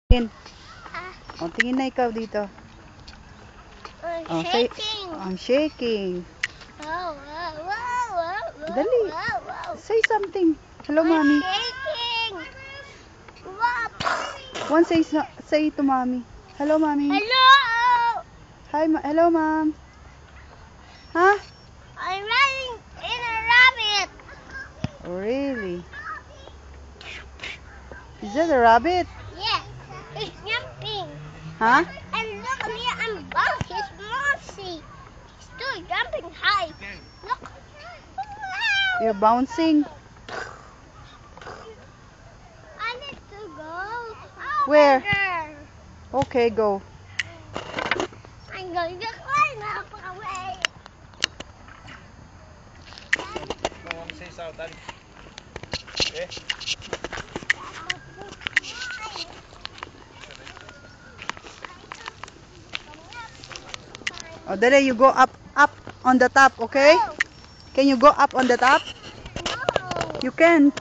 Tingin. O, tingin na ikaw dito. I'm shaking. I'm shaking. Wow, wow, wow, wow, wow, Dali. wow, wow. Say something. Hello, I'm mommy. shaking. Wow. One say to mommy. Hello, mommy. Hello. Hi, hello, mom. Huh? I'm running in a rabbit. Oh, really? Is that a rabbit? Yes, it's jumping. Huh? And look at me, I'm bouncing. He's mossy. He's still jumping high. Look. Wow. You're bouncing. I need to go over Where? there. Okay, go. I'm going to climb up away. Say something. Eh? Oh, dali, you go up on the top, okay? No. Can you go up on the top? No. You can't.